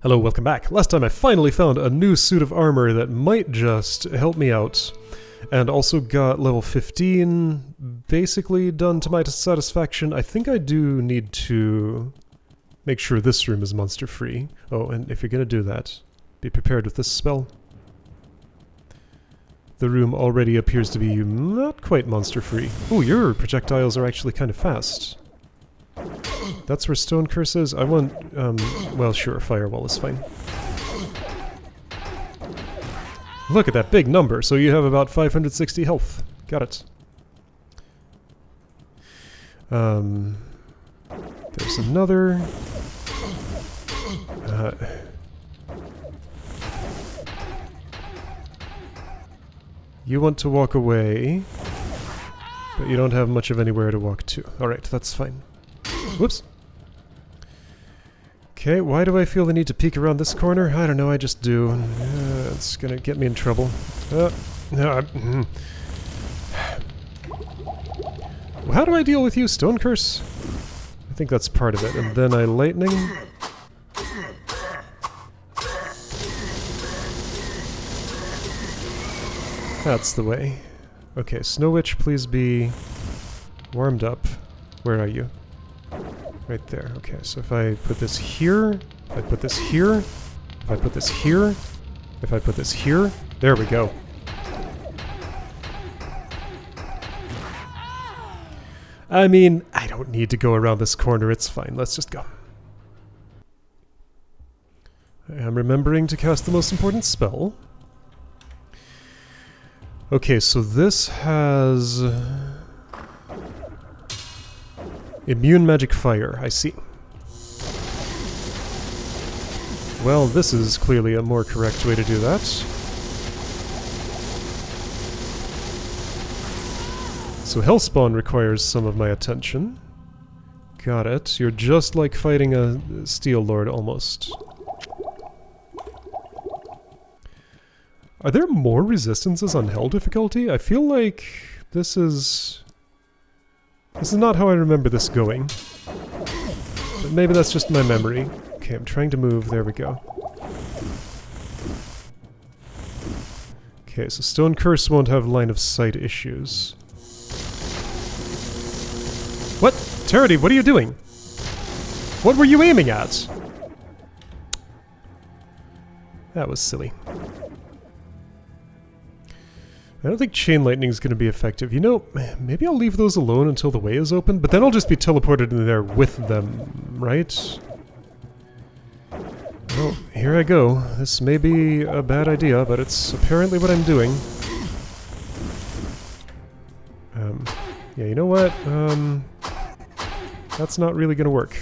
Hello, welcome back. Last time I finally found a new suit of armor that might just help me out. And also got level 15 basically done to my satisfaction. I think I do need to make sure this room is monster free. Oh, and if you're gonna do that, be prepared with this spell. The room already appears to be not quite monster free. Oh, your projectiles are actually kind of fast. That's where Stone Curse is? I want, well sure, Firewall is fine. Look at that big number, so you have about 560 health. Got it. There's another. You want to walk away, but you don't have much of anywhere to walk to. Alright, that's fine. Whoops. Okay, why do I feel the need to peek around this corner? I don't know, I just do. It's gonna get me in trouble. No, well, how do I deal with you, Stone Curse? I think that's part of it. And then I lightning. That's the way. Okay, Snow Witch, please be warmed up. Where are you? Right there. Okay, so if I put this here, if I put this here, if I put this here, if I put this here, there we go. I mean, I don't need to go around this corner, it's fine. Let's just go. I am remembering to cast the most important spell. Okay, so this has immune magic fire, I see. Well, this is clearly a more correct way to do that. So Hellspawn requires some of my attention. Got it. You're just like fighting a Steel Lord, almost. Are there more resistances on Hell difficulty? I feel like this is not how I remember this going. But maybe that's just my memory. Okay, I'm trying to move. There we go. Okay, so Stone Curse won't have line of sight issues. What? Charity, what are you doing? What were you aiming at? That was silly. I don't think Chain Lightning is going to be effective. You know, maybe I'll leave those alone until the way is open, but then I'll just be teleported in there with them, right? Well, here I go. This may be a bad idea, but it's apparently what I'm doing. Yeah, you know what? That's not really going to work.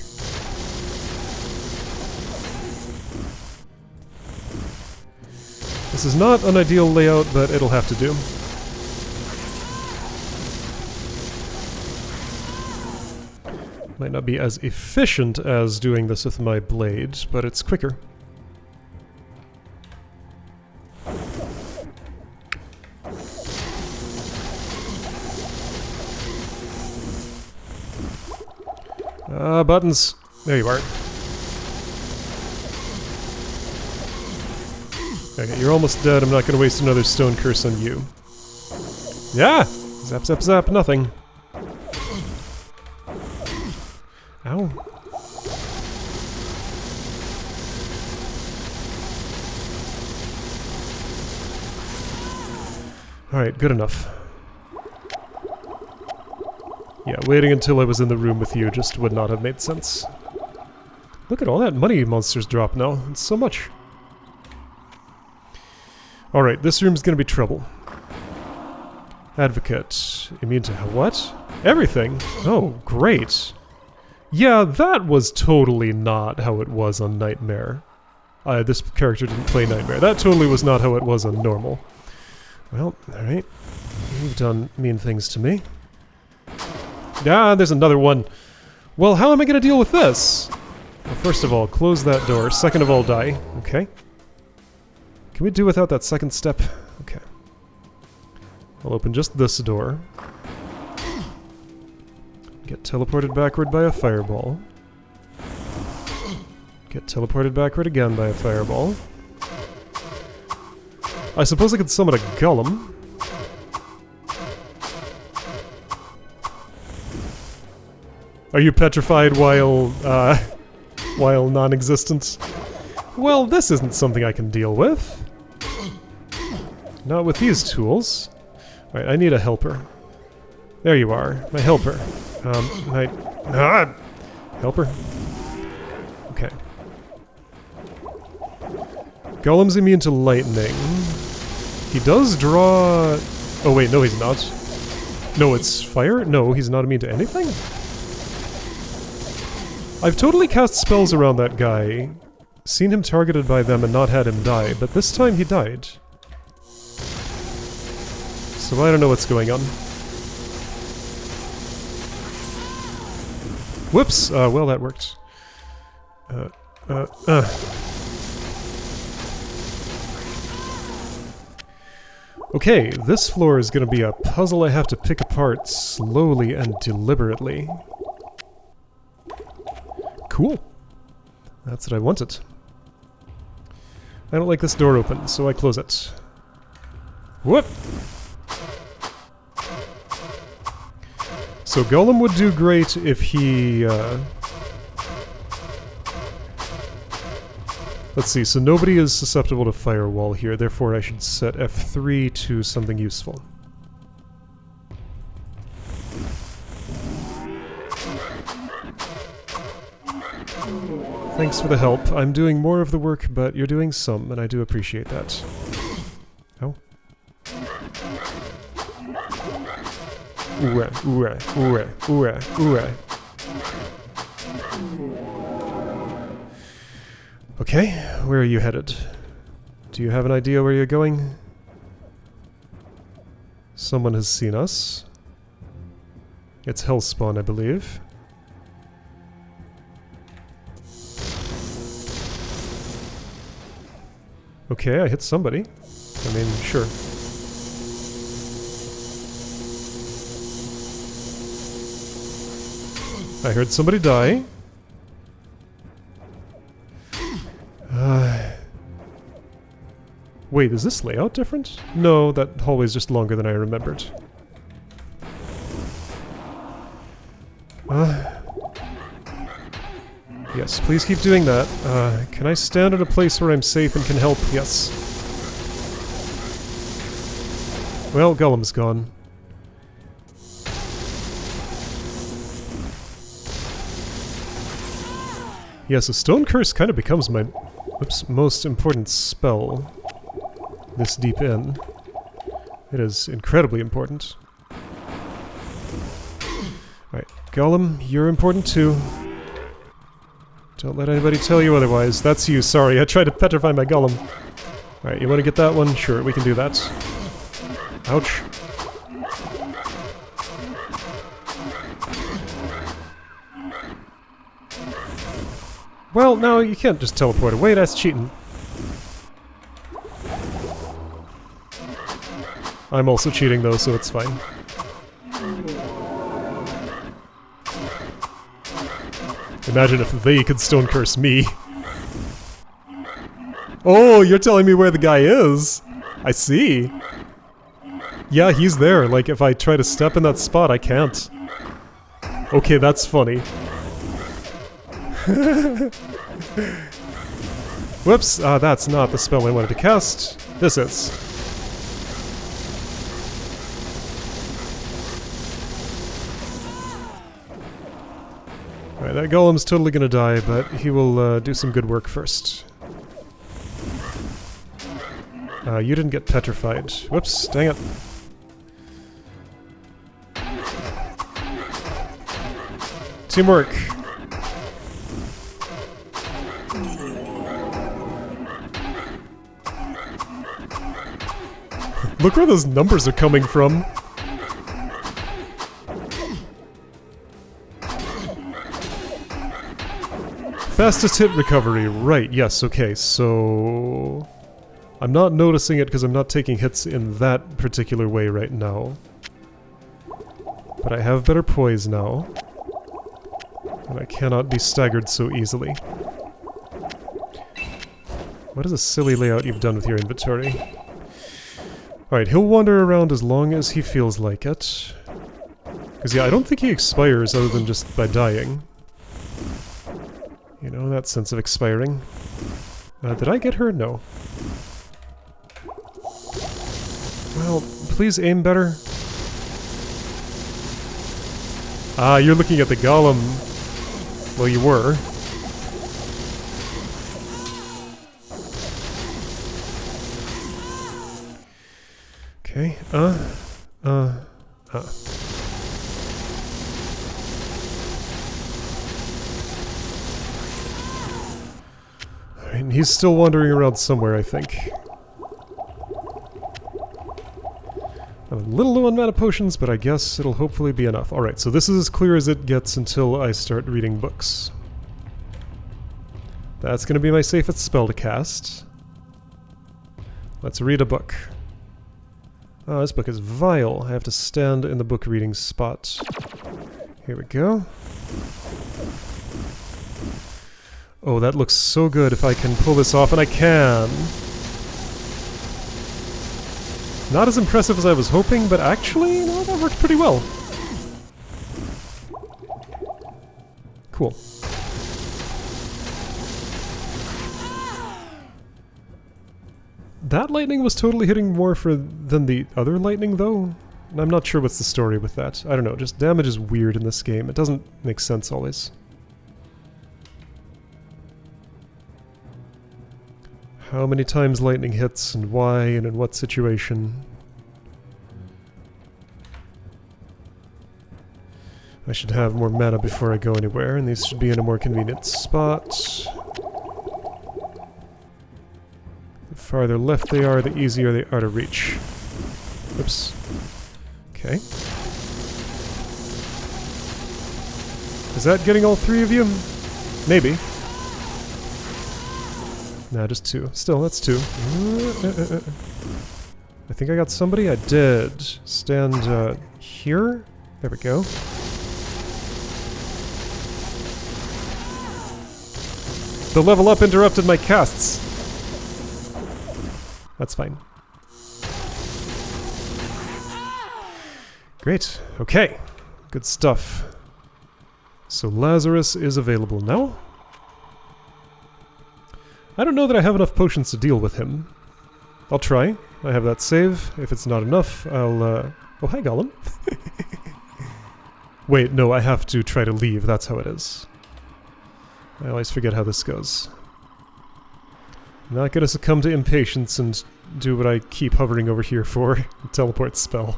This is not an ideal layout, but it'll have to do. Might not be as efficient as doing this with my blade, but it's quicker. Buttons. There you are. Okay, you're almost dead. I'm not going to waste another Stone Curse on you. Yeah! Zap, zap, zap, nothing. Ow. Alright, good enough. Yeah, waiting until I was in the room with you just would not have made sense. Look at all that money monsters drop now. It's so much. Alright, this room's gonna be trouble. Advocate. Immune to what? Everything? Oh, great. Yeah, that was totally not how it was on Nightmare. This character didn't play Nightmare. That totally was not how it was on Normal. Well, alright. You've done mean things to me. Ah, there's another one. Well, how am I gonna deal with this? Well, first of all, close that door. Second of all, die. Okay. Can we do without that second step? Okay. I'll open just this door. Get teleported backward by a fireball. Get teleported backward again by a fireball. I suppose I could summon a golem. Are you petrified while non-existent? Well, this isn't something I can deal with. Not with these tools. Alright, I need a helper. There you are, my helper. Helper? Okay. Golem's immune to lightning. He does draw... Oh wait, no he's not. No, it's fire? No, he's not immune to anything? I've totally cast spells around that guy, seen him targeted by them and not had him die, but this time he died. So I don't know what's going on. Whoops! Well that worked. Okay, this floor is gonna be a puzzle I have to pick apart slowly and deliberately. Cool. That's what I wanted. I don't like this door open, so I close it. Whoop! So Golem would do great if he, Let's see, so nobody is susceptible to firewall here, therefore I should set F3 to something useful. Thanks for the help. I'm doing more of the work, but you're doing some, and I do appreciate that. Oh. Okay, where are you headed? Do you have an idea where you're going? Someone has seen us. It's Hellspawn, I believe. Okay, I hit somebody. I mean, sure. I heard somebody die. Wait, is this layout different? No, that hallway's just longer than I remembered. Yes, please keep doing that. Can I stand in a place where I'm safe and can help? Yes. Well, Golem's gone. Yes, a stone curse kind of becomes my most important spell this deep in. It is incredibly important. Alright, Golem, you're important too. Don't let anybody tell you otherwise. That's you, sorry, I tried to petrify my Golem. Alright, you want to get that one? Sure, we can do that. Ouch. Well, no, you can't just teleport away, that's cheating. I'm also cheating though, so it's fine. Imagine if they could stone curse me. Oh, you're telling me where the guy is? I see. Yeah, he's there. Like, if I try to step in that spot, I can't. Okay, that's funny. Whoops, that's not the spell I wanted to cast. This is. Alright, that golem's totally gonna die, but he will do some good work first. You didn't get petrified. Whoops, dang it. Teamwork! Look where those numbers are coming from! Fastest hit recovery, right, yes, okay, so... I'm not noticing it because I'm not taking hits in that particular way right now. But I have better poise now. And I cannot be staggered so easily. What is a silly layout you've done with your inventory? Alright, he'll wander around as long as he feels like it. Because, yeah, I don't think he expires other than just by dying. You know, that sense of expiring. Did I get her? No. Well, please aim better. Ah, you're looking at the golem. Well, you were. Okay, Alright, and he's still wandering around somewhere, I think. I'm a little low on mana potions, but I guess it'll hopefully be enough. Alright, so this is as clear as it gets until I start reading books. That's going to be my safest spell to cast. Let's read a book. Oh, this book is vile. I have to stand in the book reading spot. Here we go. Oh, that looks so good if I can pull this off, and I can! Not as impressive as I was hoping, but actually, you know, that worked pretty well. Cool. That lightning was totally hitting more than the other lightning, though. I'm not sure what's the story with that. I don't know, just damage is weird in this game. It doesn't make sense always. How many times lightning hits, and why, and in what situation. I should have more mana before I go anywhere, and these should be in a more convenient spot. The farther left they are, the easier they are to reach. Oops. Okay. Is that getting all three of you? Maybe. Nah, just two. Still, that's two. I think I got somebody? I did. Stand, here? There we go. The level up interrupted my casts. That's fine. Great. Okay. Good stuff. So Lazarus is available now. I don't know that I have enough potions to deal with him. I'll try. I have that save. If it's not enough, I'll, Oh, hi, Gollum. Wait, no, I have to try to leave. That's how it is. I always forget how this goes. I'm not gonna succumb to impatience and do what I keep hovering over here for. Teleport spell.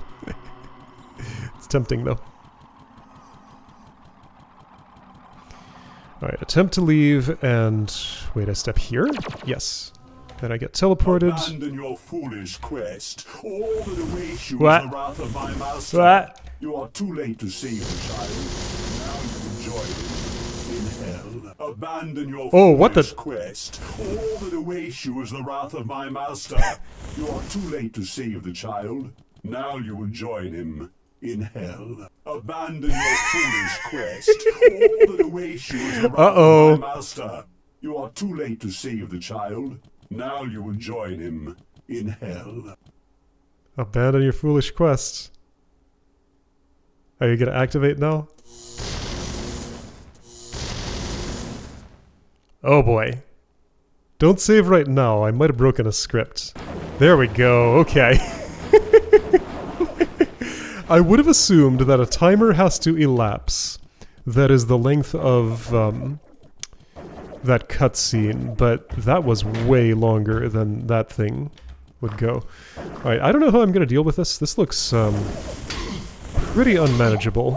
It's tempting, though. Alright, attempt to leave, and... Wait, I step here? Yes. Then I get teleported. Abandon your foolish quest. All that awaits you is the wrath of my master. What? You are too late to save the child. Now you enjoy it in hell. Abandon your foolish quest. All that awaits you is the wrath of my master. You are too late to save the child. Now you will join him in hell. Abandon your foolish quest. All that awaits you is the wrath of my master. You are too late to save the child. Now you will join him in hell. Abandon your foolish quest. Are you gonna activate now? Oh boy. Don't save right now, I might have broken a script. There we go, okay. I would have assumed that a timer has to elapse. That is the length of that cutscene, but that was way longer than that thing would go. Alright, I don't know how I'm gonna deal with this. This looks pretty unmanageable.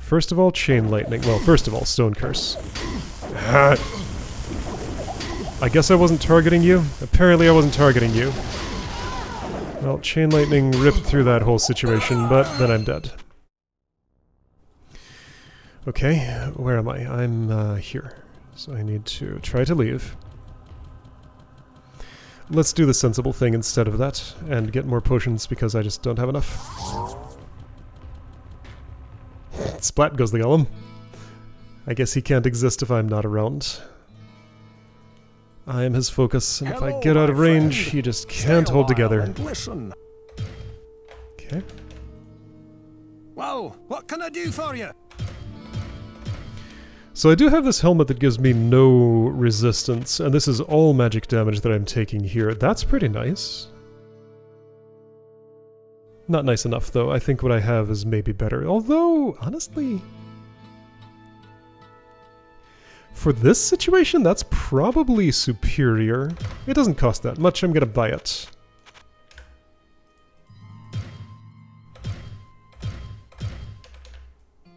First of all, chain lightning. Well, first of all, stone curse. I guess I wasn't targeting you. Apparently I wasn't targeting you. Well, chain lightning ripped through that whole situation, but then I'm dead. Okay, where am I? I'm here. So I need to try to leave. Let's do the sensible thing instead of that, and get more potions because I just don't have enough. Splat goes the golem. I guess he can't exist if I'm not around. I am his focus, and if I Hello, get out my of range, friend. he just Stay can't a hold while together. and listen. Okay. Well, what can I do for you? So I do have this helmet that gives me no resistance, and this is all magic damage that I'm taking here. That's pretty nice. Not nice enough, though. I think what I have is maybe better. Although, honestly, for this situation, that's probably superior. It doesn't cost that much. I'm gonna buy it.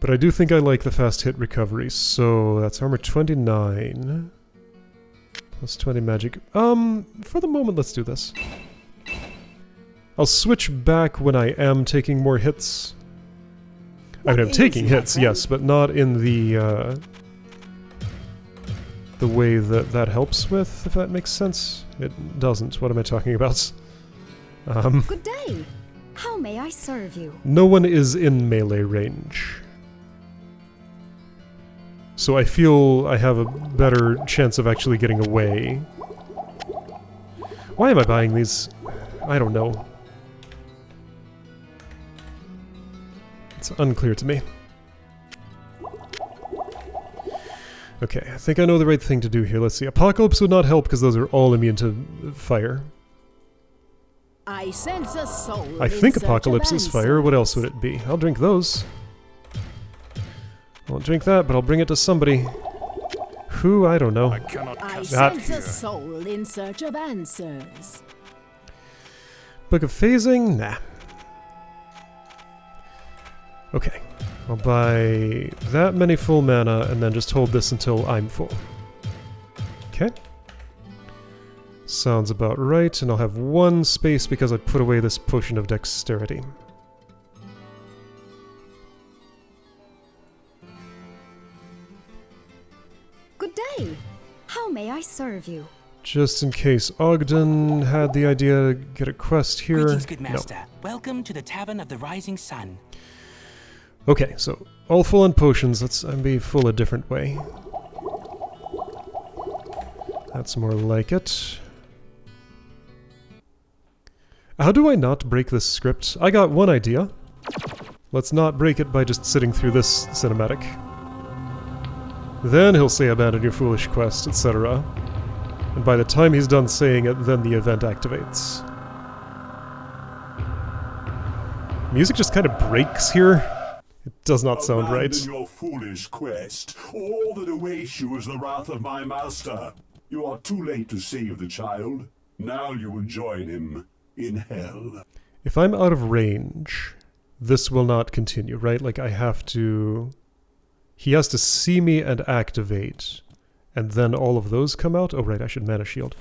But I do think I like the fast hit recovery, so that's armor 29. Plus 20 magic. For the moment, let's do this. I'll switch back when I am taking more hits. I mean, I'm taking hits, yes, but not in the way that that helps with, if that makes sense. It doesn't. What am I talking about? Good day. How may I serve you? No one is in melee range. So I feel I have a better chance of actually getting away. Why am I buying these? I don't know. It's unclear to me. Okay, I think I know the right thing to do here. Let's see. Apocalypse would not help because those are all immune to fire. I sense a soul. I think Apocalypse is fire. What else would it be? I'll drink those. I won't drink that, but I'll bring it to somebody. Who? I don't know. I cannot I cast sense here. a soul in search of answers. Book of Phasing? Nah. Okay. I'll buy that many full mana and then just hold this until I'm full. Okay. Sounds about right, and I'll have one space because I put away this potion of dexterity. Good day. How may I serve you? Just in case Ogden had the idea to get a quest here. Greetings, good No. master. Welcome to the Tavern of the Rising Sun. Okay, so all full on potions. Let's be full a different way. That's more like it. How do I not break this script? I got one idea. Let's not break it by just sitting through this cinematic. Then he'll say abandon your foolish quest, etc. And by the time he's done saying it, then the event activates. Music just kind of breaks here. It does not sound right. Abandon your foolish quest. All that awaits you is the wrath of my master. You are too late to save the child. Now you will join him in hell. If I'm out of range, this will not continue, right? Like I have to... He has to see me and activate, and then all of those come out? Oh right, I should mana shield.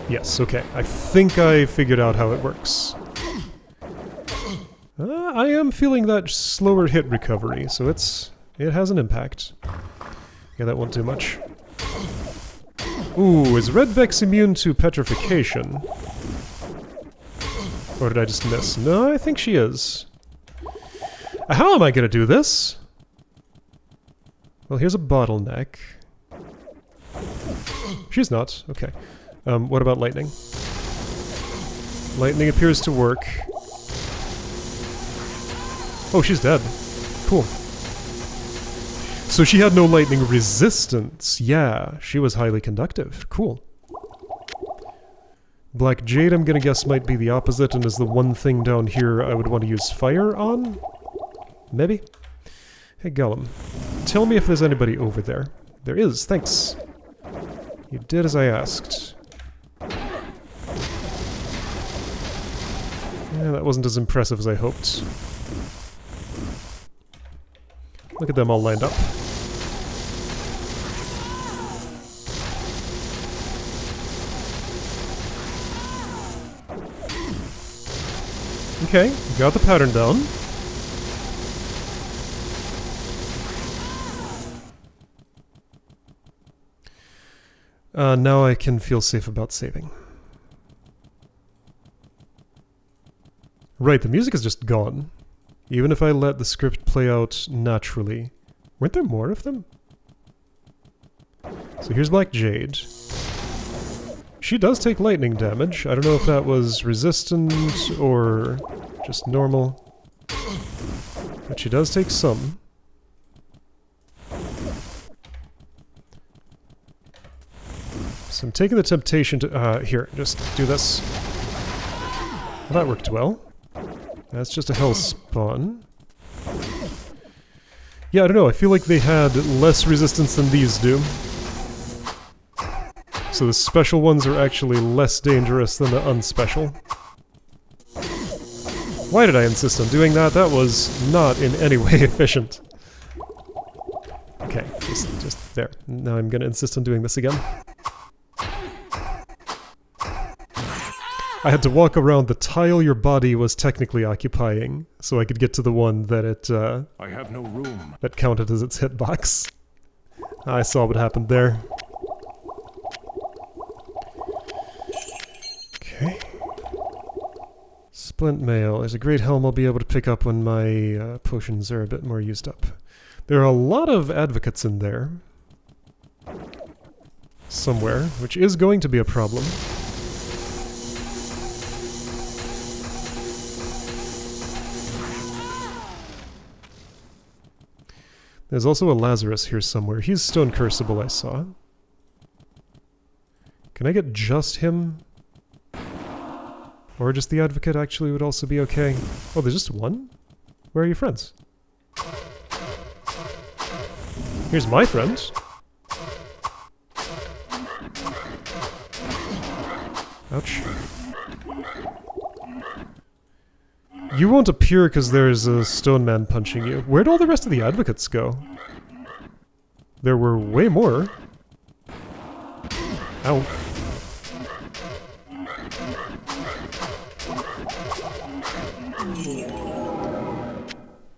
Yes, okay. I think I figured out how it works. I am feeling that slower hit recovery, so it has an impact. Yeah, that won't do much. Ooh, is Red Vex immune to petrification? Or did I just miss? No, I think she is. How am I gonna do this? Well, here's a bottleneck. She's not. Okay. What about lightning? Lightning appears to work. Oh, she's dead. Cool. So she had no lightning resistance. Yeah, she was highly conductive. Cool. Black Jade, I'm gonna guess, might be the opposite and is the one thing down here I would want to use fire on? Maybe? Hey, Gollum. Tell me if there's anybody over there. There is, thanks. You did as I asked. Yeah, that wasn't as impressive as I hoped. Look at them all lined up. Okay, got the pattern down. Now I can feel safe about saving. Right, the music is just gone. Even if I let the script play out naturally. Weren't there more of them? So here's Black Jade. She does take lightning damage. I don't know if that was resistant or just normal. But she does take some. So I'm taking the temptation to... here, just do this. Well, that worked well. That's just a hell spawn. Yeah, I don't know, I feel like they had less resistance than these do. So the special ones are actually less dangerous than the unspecial. Why did I insist on doing that? That was not in any way efficient. Okay, just there. Now I'm gonna insist on doing this again. I had to walk around the tile your body was technically occupying, so I could get to the one that it, I have no room. that counted as its hitbox. I saw what happened there. Okay. Splint mail. There's a great helm I'll be able to pick up when my potions are a bit more used up. There are a lot of advocates in there. Somewhere, which is going to be a problem. There's also a Lazarus here somewhere. He's stone curseable, I saw. Can I get just him? Or just the Advocate actually would also be okay. Oh, there's just one? Where are your friends? Here's my friends. Ouch. You won't appear because there's a stone man punching you. Where'd all the rest of the advocates go? There were way more. Ow.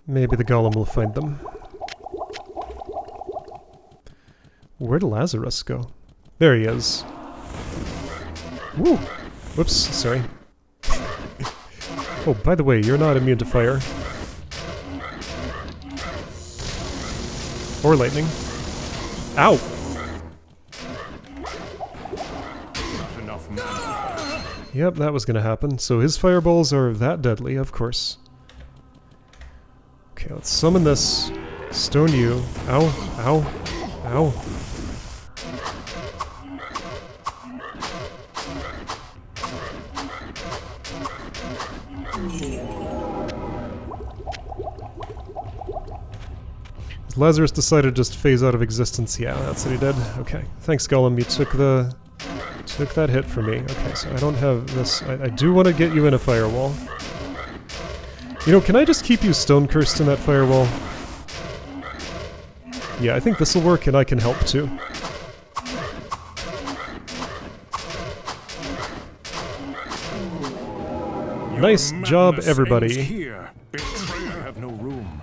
Maybe the golem will find them. Where'd Lazarus go? There he is. Woo! Whoops, sorry. Oh, by the way, you're not immune to fire. Or lightning. Ow! Yep, that was gonna happen. So his fireballs are that deadly, of course. Okay, let's summon this. Stone you. Ow, ow, ow. Lazarus decided to just phase out of existence. Yeah, that's what he did. Okay. Thanks, Golem. You took that hit for me. Okay, so I don't have this. I do want to get you in a firewall. You know, can I just keep you stone cursed in that firewall? Yeah, I think this will work, and I can help too. Nice job, everybody. Here. Betrayer have no room.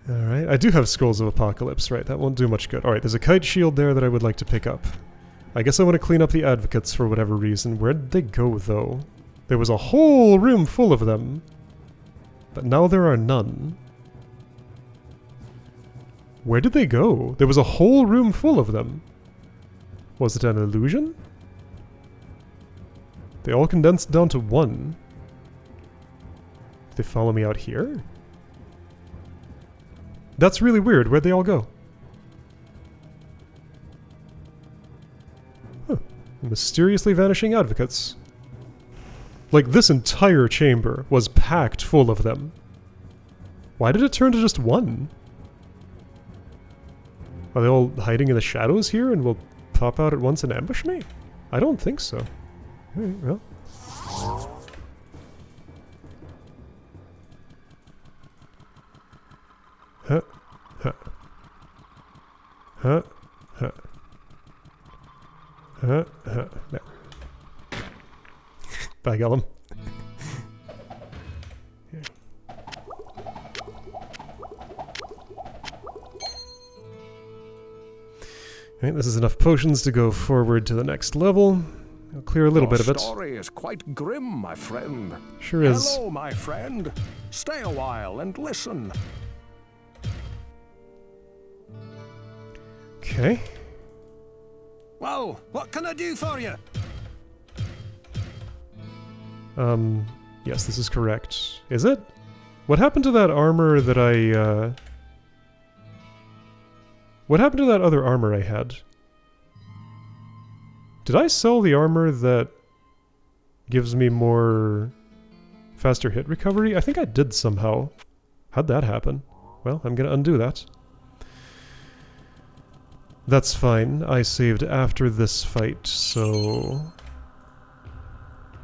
Alright, I do have Scrolls of Apocalypse, right, that won't do much good. Alright, there's a kite shield there that I would like to pick up. I guess I want to clean up the advocates for whatever reason. Where'd they go, though? There was a whole room full of them. But now there are none. Where did they go? There was a whole room full of them. Was it an illusion? They all condensed down to one. Did they follow me out here? That's really weird. Where'd they all go? Huh. Mysteriously vanishing advocates. Like, this entire chamber was packed full of them. Why did it turn to just one? Are they all hiding in the shadows here and will pop out at once and ambush me? I don't think so. Alright, well. Huh. Huh. Huh. Huh. Huh. Huh. No. Bye, Gollum. Here. Alright, this is enough potions to go forward to the next level. I'll clear a little bit of it. Your story is quite grim, my friend. Sure is. Hello, my friend. Stay a while and listen. Okay. Well, what can I do for you? Yes, this is correct. Is it? What happened to that armor that I, What happened to that other armor I had? Did I sell the armor that gives me more faster hit recovery? I think I did somehow. How'd that happen? Well, I'm gonna undo that. That's fine. I saved after this fight, so...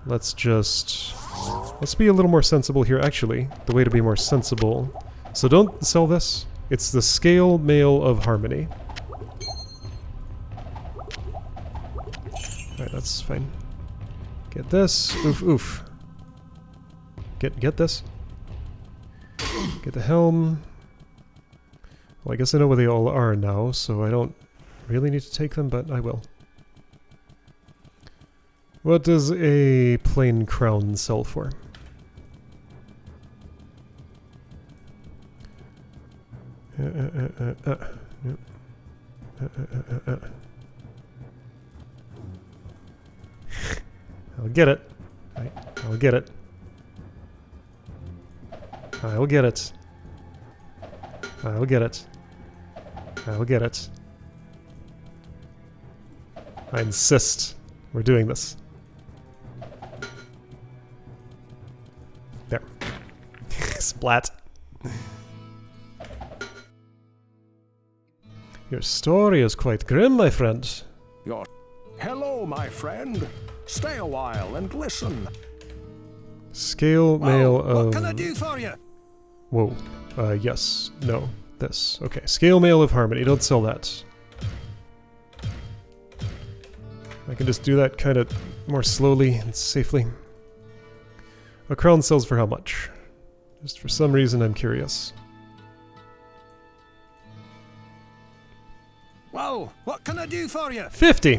Let's be a little more sensible here. Actually, the way to be more sensible... So don't sell this. It's the Scale Mail of Harmony. Alright, that's fine. Get this. Oof, oof. Get this. Get the helm. Well, I guess I know where they all are now, so I don't really need to take them, but I will. What does a plain crown sell for? I'll get it. I'll get it. I'll get it. I'll get it. I'll get it. I insist. We're doing this. There. Splat. Your story is quite grim, my friend. Hello, my friend. Stay a while and listen. Scale mail of... What can I do for you? Whoa. Yes. No. This. Okay. Scale mail of harmony. Don't sell that. I can just do that kind of more slowly and safely. A crown sells for how much? Just for some reason I'm curious. Well, what can I do for you? 50!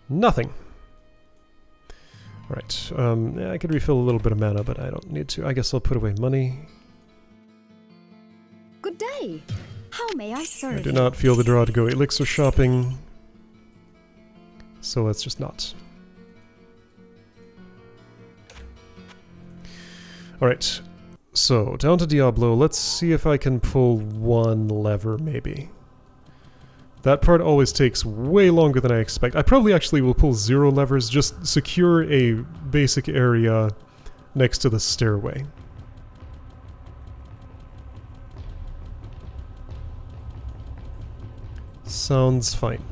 Nothing. Alright, yeah, I could refill a little bit of mana, but I don't need to. I guess I'll put away money. Good day. How may I serve I do not feel the draw to go elixir shopping, so let's just not. Alright, so down to Diablo. Let's see if I can pull one lever, maybe. That part always takes way longer than I expect. I probably actually will pull 0 levers, just secure a basic area next to the stairway. Sounds fine.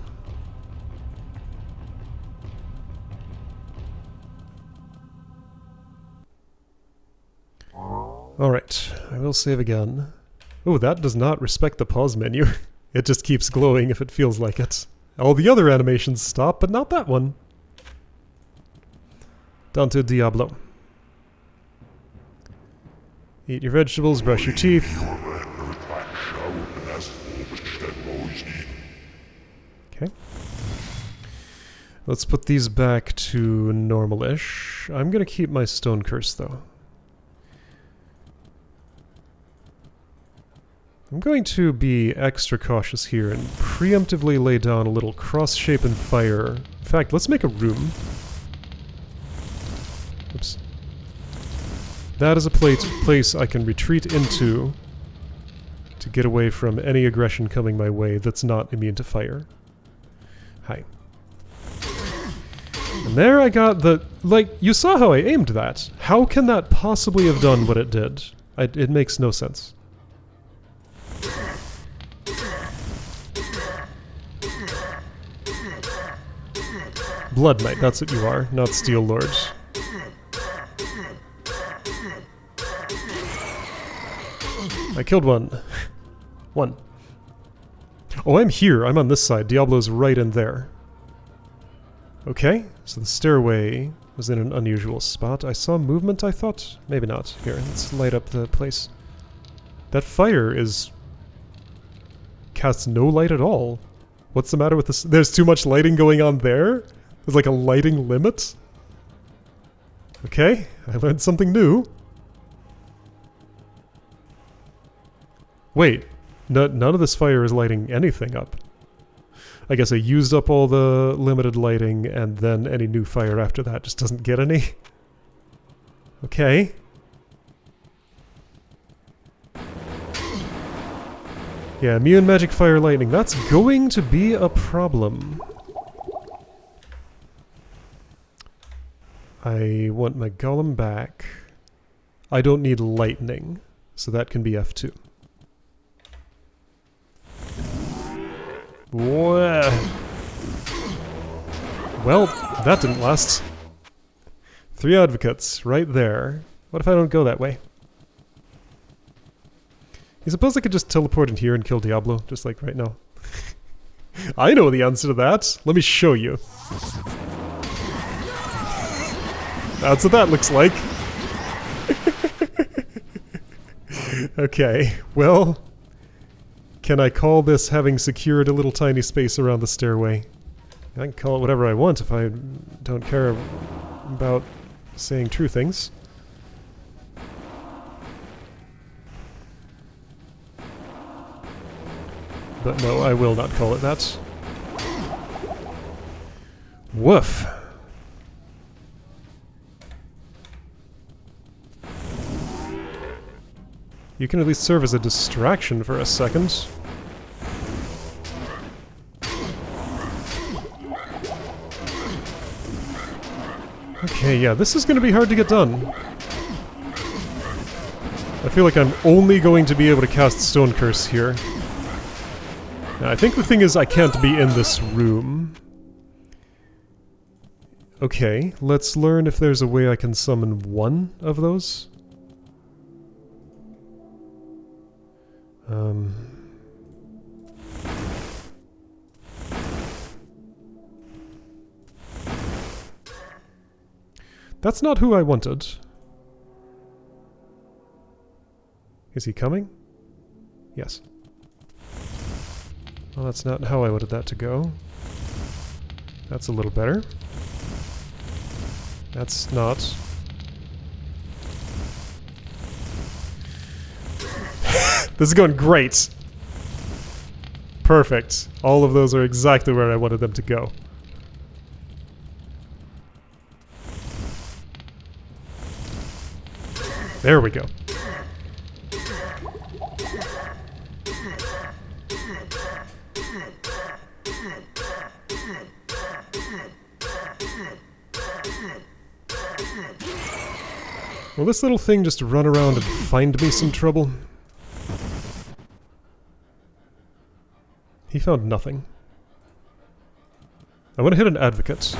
Alright, I will save again. Oh, that does not respect the pause menu. It just keeps glowing if it feels like it. All the other animations stop, but not that one. Down to Diablo. Eat your vegetables, brush your teeth. Okay. Let's put these back to normal-ish. I'm gonna keep my stone curse, though. I'm going to be extra cautious here and preemptively lay down a little cross-shape and fire. In fact, let's make a room. Oops. That is a place I can retreat into to get away from any aggression coming my way that's not immune to fire. Hi. And there I got the... Like, you saw how I aimed that. How can that possibly have done what it did? It makes no sense. Blood Knight, that's what you are, not Steel Lord. I killed one. One. Oh, I'm here. I'm on this side. Diablo's right in there. Okay, so the stairway was in an unusual spot. I saw movement, I thought? Maybe not. Here, let's light up the place. That fire is... casts no light at all. What's the matter with this? There's too much lighting going on there? There's like a lighting limit? Okay, I learned something new. Wait, none of this fire is lighting anything up. I guess I used up all the limited lighting, and then any new fire after that just doesn't get any. Okay. Yeah, immune magic fire lightning. That's going to be a problem. I want my golem back. I don't need lightning, so that can be F2. Well, that didn't last. 3 advocates, right there. What if I don't go that way? You suppose I could just teleport in here and kill Diablo, just like right now? I know the answer to that. Let me show you. That's what that looks like. Okay, well... Can I call this having secured a little tiny space around the stairway? I can call it whatever I want if I don't care about saying true things. But no, I will not call it that. Woof. You can at least serve as a distraction for a second. Okay, yeah, this is going to be hard to get done. I feel like I'm only going to be able to cast Stone Curse here. Now, I think the thing is I can't be in this room. Okay, let's learn if there's a way I can summon one of those. That's not who I wanted. Is he coming? Yes. Well, that's not how I wanted that to go. That's a little better. That's not. This is going great! Perfect. All of those are exactly where I wanted them to go. There we go. Will this little thing just run around and find me some trouble? He found nothing. I want to hit an advocate.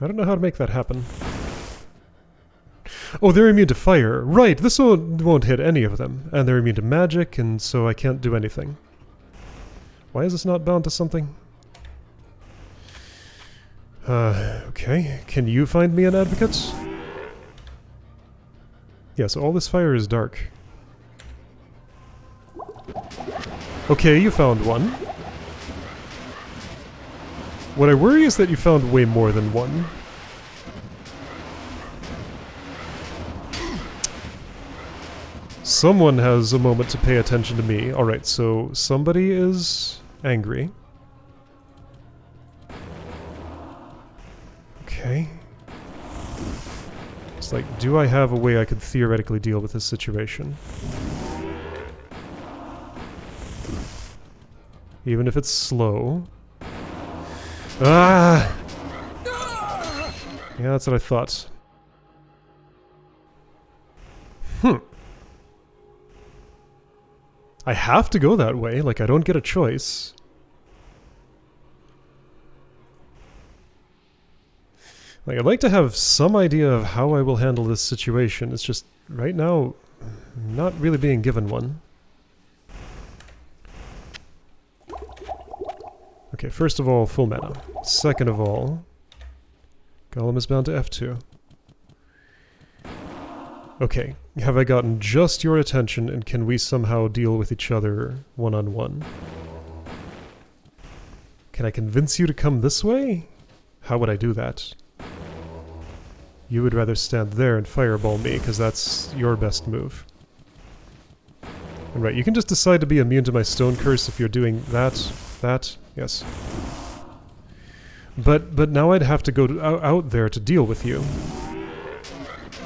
I don't know how to make that happen. Oh, they're immune to fire. Right, this won't hit any of them. And they're immune to magic, and so I can't do anything. Why is this not bound to something? Okay. Can you find me an advocate? Yeah, so all this fire is dark. Okay, you found one. What I worry is that you found way more than one. Someone has a moment to pay attention to me. Alright, so somebody is angry. Okay. It's like, do I have a way I could theoretically deal with this situation? Even if it's slow. Ah! Yeah, that's what I thought. I have to go that way, like I don't get a choice. Like, I'd like to have some idea of how I will handle this situation. It's just, right now, I'm not really being given one. Okay, first of all, full mana. Second of all, Golem is bound to F2. Okay, have I gotten just your attention, and can we somehow deal with each other one-on-one? Can I convince you to come this way? How would I do that? You would rather stand there and fireball me, because that's your best move. And right, you can just decide to be immune to my stone curse if you're doing that, yes. But now I'd have to go out there to deal with you.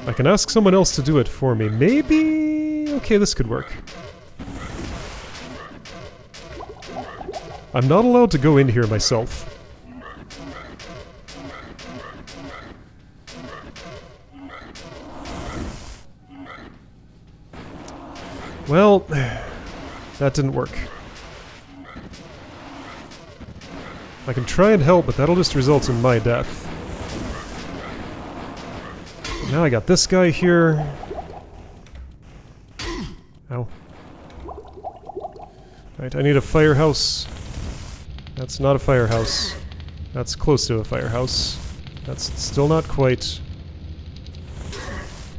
I can ask someone else to do it for me. Maybe... okay, this could work. I'm not allowed to go in here myself. Well, that didn't work. I can try and help, but that'll just result in my death. Now I got this guy here. Ow. Right, I need a firehouse. That's not a firehouse. That's close to a firehouse. That's still not quite.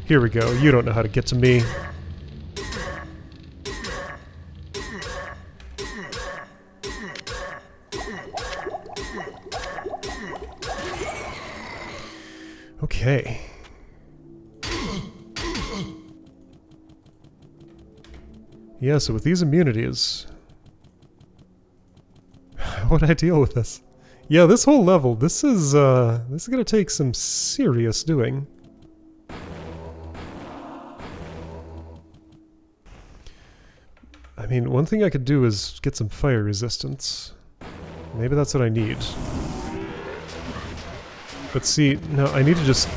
Here we go. You don't know how to get to me. Okay. Yeah, so with these immunities... how would I deal with this? Yeah, this whole level, this is gonna take some serious doing. I mean, one thing I could do is get some fire resistance. Maybe that's what I need. But see, no, I need to just...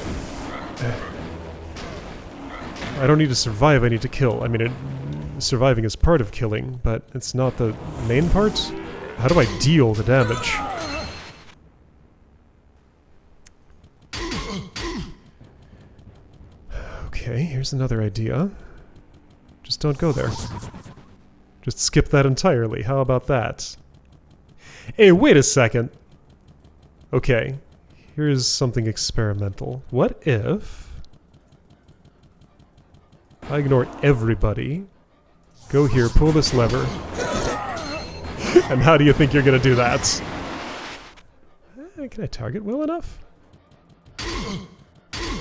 I don't need to survive, I need to kill. I mean, surviving is part of killing, but it's not the main part. How do I deal the damage? Okay, here's another idea. Just don't go there. Just skip that entirely. How about that? Hey, wait a second. Okay, here's something experimental. What if I ignore everybody, go here, pull this lever, and how do you think you're gonna do that? Can I target well enough?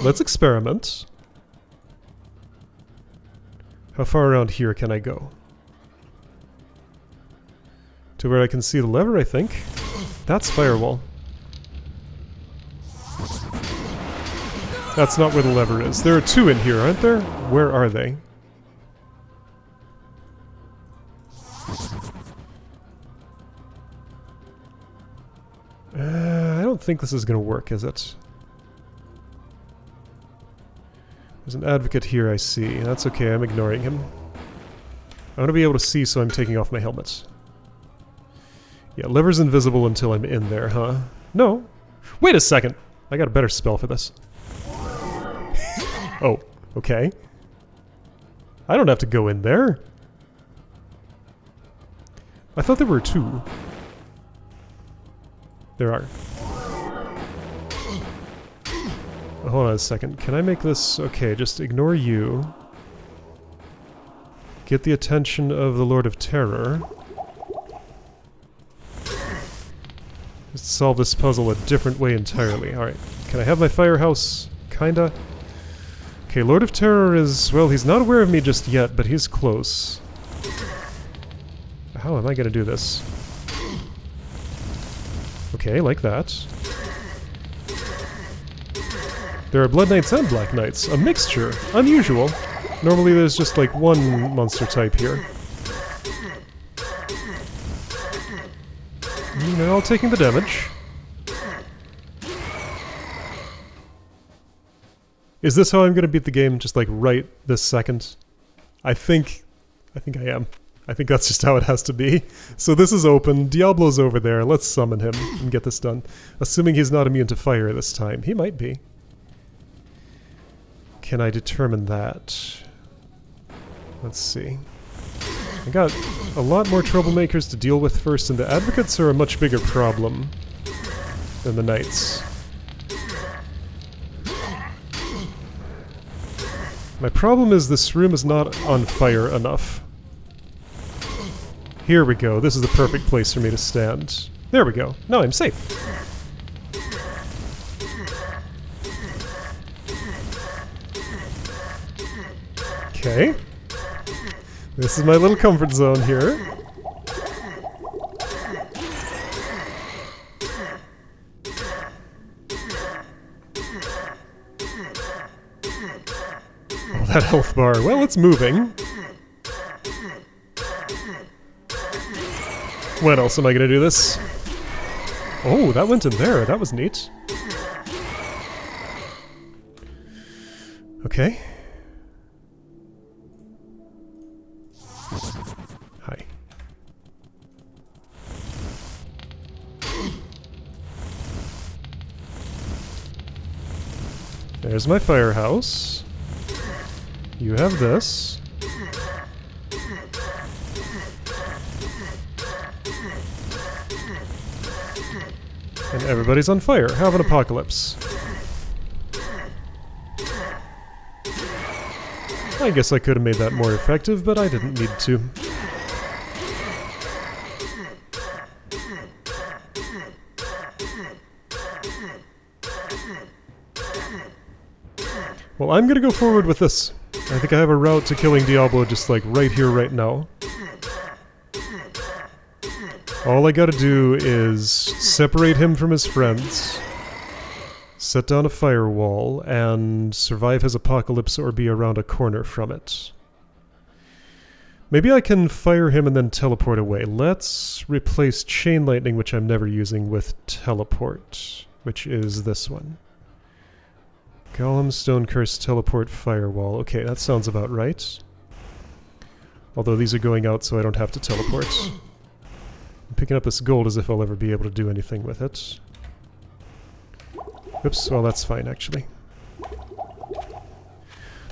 Let's experiment. How far around here can I go? To where I can see the lever, I think. That's firewall. That's not where the lever is. There are two in here, aren't there? Where are they? I don't think this is going to work, is it? There's an advocate here, I see. That's okay, I'm ignoring him. I want to be able to see, so I'm taking off my helmet. Yeah, lever's invisible until I'm in there, huh? No. Wait a second! I got a better spell for this. Oh, okay. I don't have to go in there. I thought there were two. There are. Oh, hold on a second. Can I make this... okay, just ignore you. Get the attention of the Lord of Terror. Just solve this puzzle a different way entirely. Alright. Can I have my firehouse? Kinda. Okay, Lord of Terror is... well, he's not aware of me just yet, but he's close. How am I gonna do this? Okay, like that. There are Blood Knights and Black Knights. A mixture. Unusual. Normally there's just like one monster type here. They're all taking the damage. Is this how I'm gonna beat the game, just like right this second? I think I am. I think that's just how it has to be. So this is open, Diablo's over there, let's summon him and get this done. Assuming he's not immune to fire this time. He might be. Can I determine that? Let's see. I got a lot more troublemakers to deal with first, and the advocates are a much bigger problem than the knights. My problem is this room is not on fire enough. Here we go. This is the perfect place for me to stand. There we go. Now I'm safe. Okay. This is my little comfort zone here. Oh, that health bar. Well, it's moving. When else am I gonna do this? Oh, that went in there. That was neat. Okay. Hi. There's my firehouse. You have this. And everybody's on fire. Have an apocalypse. I guess I could have made that more effective, but I didn't need to. Well, I'm gonna go forward with this. I think I have a route to killing Diablo just like right here, right now. All I gotta do is separate him from his friends, set down a firewall, and survive his apocalypse or be around a corner from it. Maybe I can fire him and then teleport away. Let's replace Chain Lightning, which I'm never using, with Teleport, which is this one. Golem, Stone Curse, Teleport, Firewall. Okay, that sounds about right. Although these are going out so I don't have to teleport. I'm picking up this gold as if I'll ever be able to do anything with it. Oops, well that's fine actually.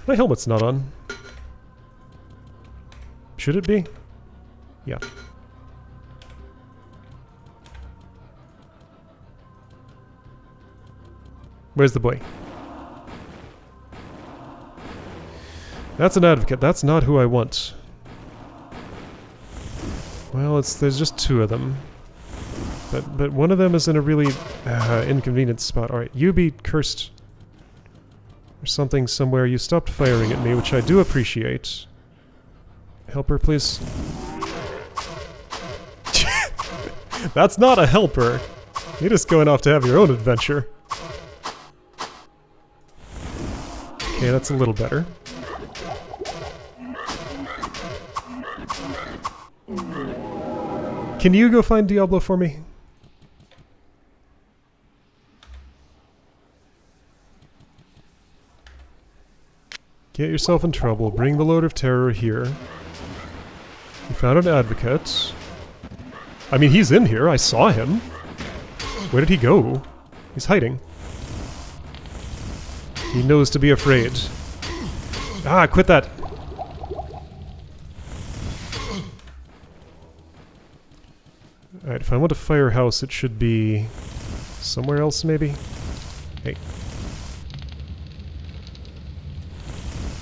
My helmet's not on. Should it be? Yeah. Where's the boy? That's an advocate. That's not who I want. Well, there's just two of them. But one of them is in a really inconvenient spot. Alright, you be cursed. Or something somewhere. You stopped firing at me, which I do appreciate. Helper, please. That's not a helper. You're just going off to have your own adventure. Okay, that's a little better. Can you go find Diablo for me? Get yourself in trouble. Bring the Lord of Terror here. You found an advocate. I mean, he's in here. I saw him. Where did he go? He's hiding. He knows to be afraid. Ah, quit that. Alright, if I want a firehouse, it should be somewhere else, maybe? Hey.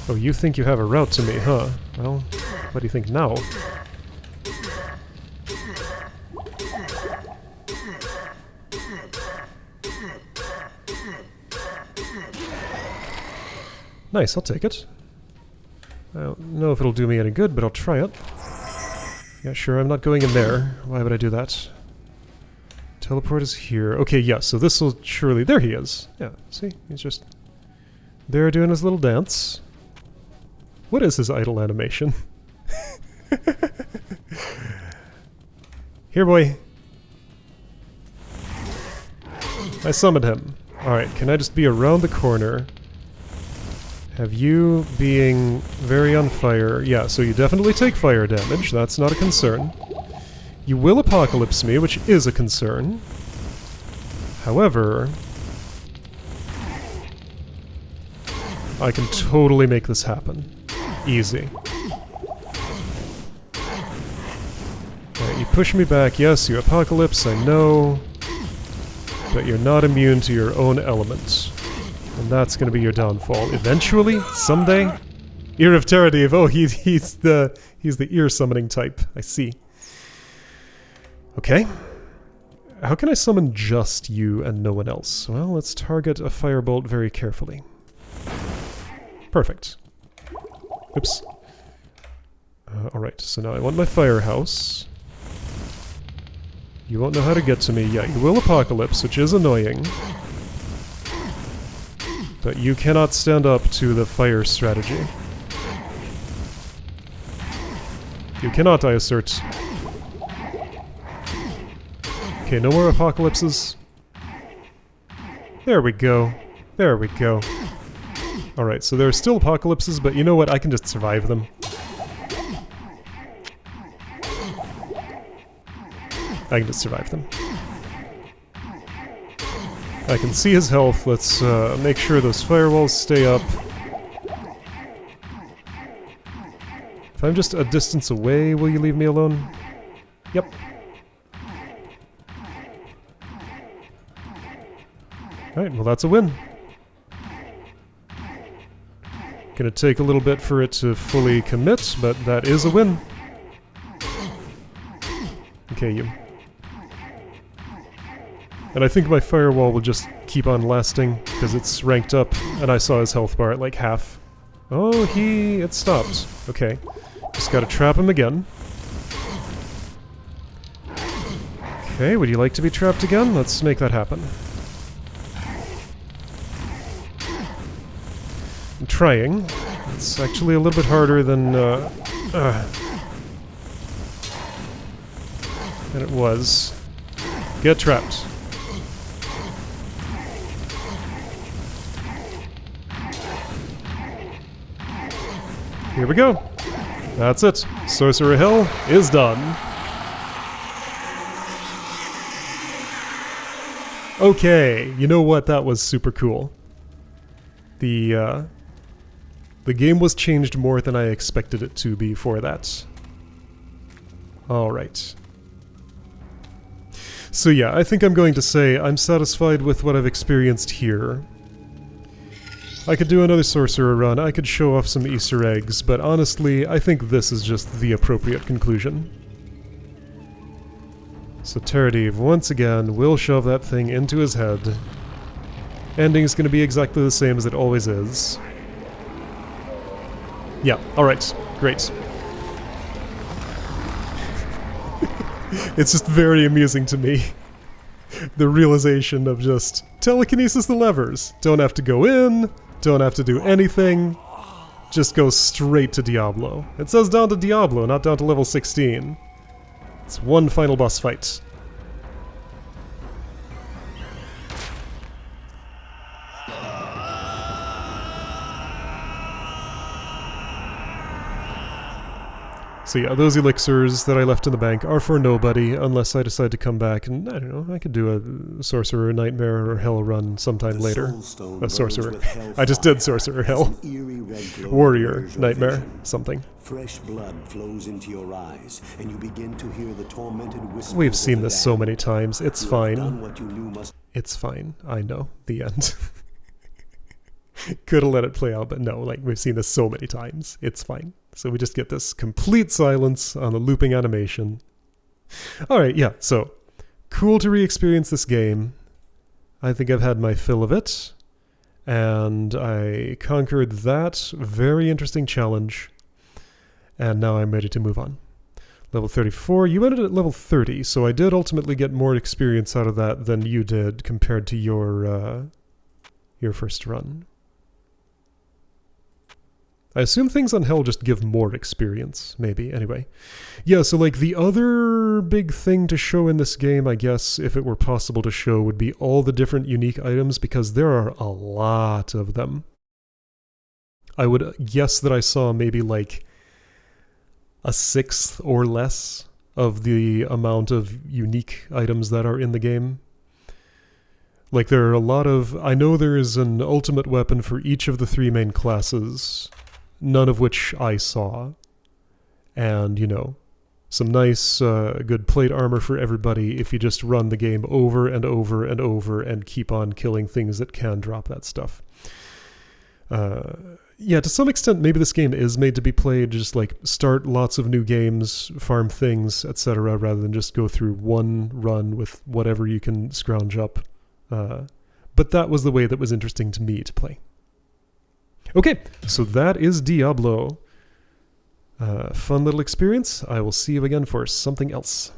Oh, you think you have a route to me, huh? Well, what do you think now? Nice, I'll take it. I don't know if it'll do me any good, but I'll try it. Yeah, sure, I'm not going in there. Why would I do that? Teleport is here. Okay, yeah, so this will surely... There he is! Yeah, see? He's just there doing his little dance. What is his idle animation? Here, boy! I summoned him. Alright, can I just be around the corner? Have you being very on fire. Yeah, so you definitely take fire damage. That's not a concern. You will apocalypse me, which is a concern. However, I can totally make this happen. Easy. Alright, you push me back. Yes, you apocalypse, I know. But you're not immune to your own elements. And that's going to be your downfall. Eventually? Someday? Ear of Terradeve. Oh, he's the ear summoning type. I see. Okay. How can I summon just you and no one else? Well, let's target a firebolt very carefully. Perfect. Oops. Alright, so now I want my firehouse. You won't know how to get to me. Yeah, you will apocalypse, which is annoying. But you cannot stand up to the fire strategy. You cannot, I assert. Okay, no more apocalypses. There we go. There we go. Alright, so there are still apocalypses, but you know what? I can just survive them. I can just survive them. I can see his health. Let's make sure those firewalls stay up. If I'm just a distance away, will you leave me alone? Yep. Alright, well that's a win. Gonna take a little bit for it to fully commit, but that is a win. Okay, you. And I think my firewall will just keep on lasting, because it's ranked up, and I saw his health bar at like half. Oh, it stopped. Okay. Just gotta trap him again. Okay, would you like to be trapped again? Let's make that happen. I'm trying. It's actually a little bit harder than it was. Get trapped. Here we go. That's it. Sorcerer Hill is done. Okay, you know what? That was super cool. The game was changed more than I expected it to be for that. Alright. So yeah, I think I'm going to say I'm satisfied with what I've experienced here. I could do another sorcerer run, I could show off some Easter eggs, but honestly, I think this is just the appropriate conclusion. So Tardive, once again, will shove that thing into his head. Ending's gonna be exactly the same as it always is. Yeah, alright, great. It's just very amusing to me. The realization of just telekinesis the levers. Don't have to go in, don't have to do anything. Just go straight to Diablo. It says down to Diablo, not down to level 16. It's one final boss fight. So yeah, those elixirs that I left in the bank are for nobody, unless I decide to come back and, I don't know, I could do a Sorcerer Nightmare or Hell run sometime later. A Sorcerer. I just did Sorcerer Hell. Warrior Nightmare something. Fresh blood flows into your eyes, and you begin to hear the tormented whisper. We've seen this so many times. It's fine. It's fine. I know. The end. Could have let it play out, but no, like, we've seen this so many times. It's fine. So we just get this complete silence on the looping animation. Alright, yeah, so cool to re-experience this game. I think I've had my fill of it. And I conquered that very interesting challenge. And now I'm ready to move on. Level 34, you ended at level 30, so I did ultimately get more experience out of that than you did compared to your first run. I assume things on Hell just give more experience, maybe. Anyway. Yeah, so like the other big thing to show in this game, I guess, if it were possible to show, would be all the different unique items, because there are a lot of them. I would guess that I saw maybe like a sixth or less of the amount of unique items that are in the game. Like there are a lot of... I know there is an ultimate weapon for each of the three main classes, none of which I saw. And, you know, some nice, good plate armor for everybody if you just run the game over and over and over and keep on killing things that can drop that stuff. Yeah, to some extent, maybe this game is made to be played, just like start lots of new games, farm things, etc., rather than just go through one run with whatever you can scrounge up. But that was the way that was interesting to me to play. Okay, so that is Diablo. Fun little experience. I will see you again for something else.